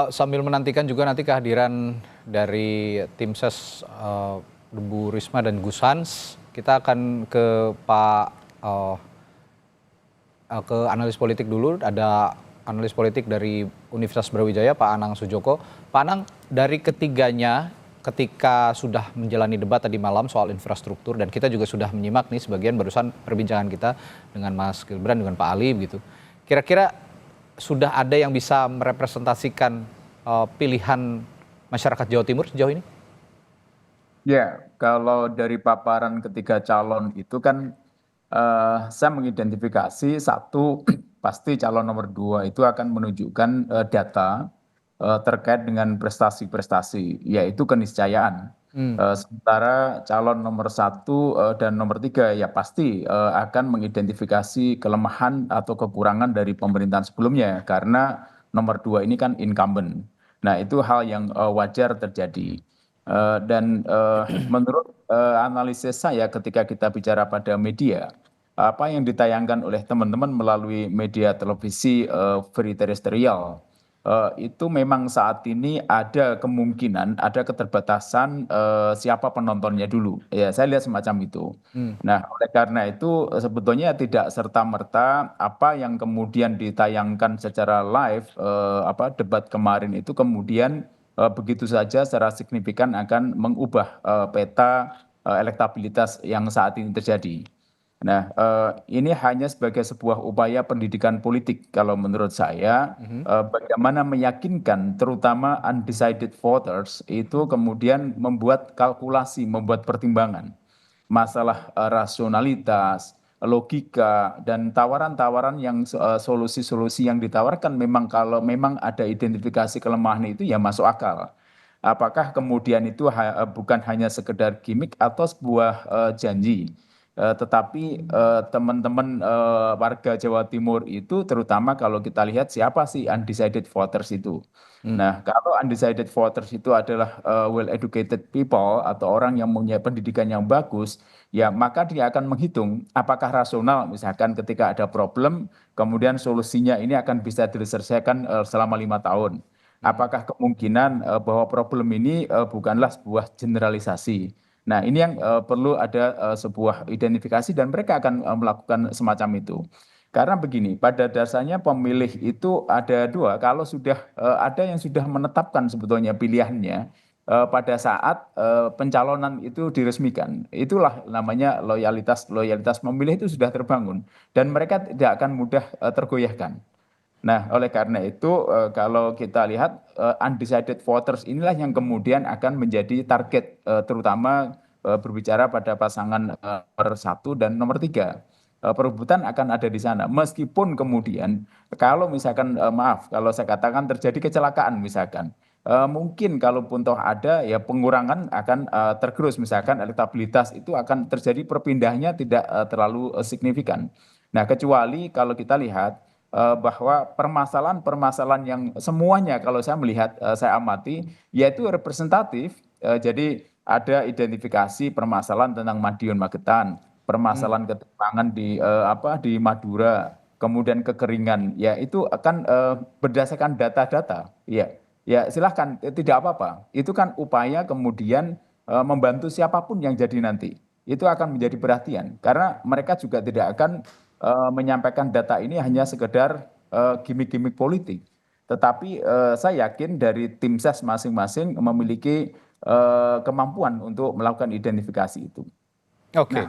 Sambil menantikan juga nanti kehadiran dari tim ses Bu Risma dan Gus Hans, kita akan ke eh, ke analis politik dulu. Ada analis politik dari Universitas Brawijaya, Pak Anang Sujoko. Pak Anang, dari ketiganya ketika sudah menjalani debat tadi malam soal infrastruktur, dan kita juga sudah menyimak nih sebagian barusan perbincangan kita dengan Mas Gibran, dengan Pak Ali begitu. Kira-kira sudah ada yang bisa merepresentasikan pilihan masyarakat Jawa Timur sejauh ini? Ya, kalau dari paparan ketiga calon itu kan saya mengidentifikasi satu pasti calon nomor dua itu akan menunjukkan data terkait dengan prestasi-prestasi, yaitu keniscayaan. Hmm. Sementara calon nomor satu dan nomor tiga ya pasti akan mengidentifikasi kelemahan atau kekurangan dari pemerintahan sebelumnya karena nomor dua ini kan incumbent. Nah, itu hal yang wajar terjadi. Dan menurut analisis saya ketika kita bicara pada media, apa yang ditayangkan oleh teman-teman melalui media televisi free terrestrial, itu memang saat ini ada kemungkinan, ada keterbatasan siapa penontonnya dulu. Ya, saya lihat semacam itu. Hmm. Nah, oleh karena itu sebetulnya tidak serta-merta apa yang kemudian ditayangkan secara live, apa debat kemarin itu kemudian begitu saja secara signifikan akan mengubah peta elektabilitas yang saat ini terjadi. Nah, ini hanya sebagai sebuah upaya pendidikan politik kalau menurut saya, Mhm. bagaimana meyakinkan terutama undecided voters itu kemudian membuat kalkulasi, membuat pertimbangan masalah rasionalitas, logika, dan tawaran-tawaran yang solusi-solusi yang ditawarkan memang kalau memang ada identifikasi kelemahan itu ya masuk akal. Apakah kemudian itu bukan hanya sekedar gimmick atau sebuah janji? Tetapi teman-teman warga Jawa Timur itu terutama kalau kita lihat siapa sih undecided voters itu. Hmm. Nah, kalau undecided voters itu adalah well educated people atau orang yang mempunyai pendidikan yang bagus, ya maka dia akan menghitung apakah rasional misalkan ketika ada problem, kemudian solusinya ini akan bisa diselesaikan selama 5 tahun. Hmm. Apakah kemungkinan bahwa problem ini bukanlah sebuah generalisasi. Nah, ini yang perlu ada sebuah identifikasi dan mereka akan melakukan semacam itu. Karena begini, pada dasarnya pemilih itu ada dua. Kalau sudah ada yang sudah menetapkan sebetulnya pilihannya pada saat pencalonan itu diresmikan, itulah namanya loyalitas loyalitas pemilih itu sudah terbangun dan mereka tidak akan mudah tergoyahkan. Nah, oleh karena itu, kalau kita lihat undecided voters inilah yang kemudian akan menjadi target, terutama berbicara pada pasangan nomor satu dan nomor tiga. Perebutan akan ada di sana. Meskipun kemudian, kalau misalkan, maaf, kalau saya katakan terjadi kecelakaan misalkan, mungkin kalaupun toh ada, ya pengurangan akan tergerus. Misalkan elektabilitas itu akan terjadi perpindahannya tidak terlalu signifikan. Nah, kecuali kalau kita lihat bahwa permasalahan-permasalahan yang semuanya kalau saya melihat, saya amati, yaitu representatif. Jadi ada identifikasi permasalahan tentang Madiun Magetan, Hmm. permasalahan ketimpangan di apa di Madura, kemudian kekeringan, ya itu akan berdasarkan data-data. Ya, ya silahkan, tidak apa-apa. Itu kan upaya kemudian membantu siapapun yang jadi nanti. Itu akan menjadi perhatian karena mereka juga tidak akan menyampaikan data ini hanya sekedar gimmick-gimmick politik. Tetapi saya yakin dari tim ses masing-masing memiliki kemampuan untuk melakukan identifikasi itu. Oke. Nah,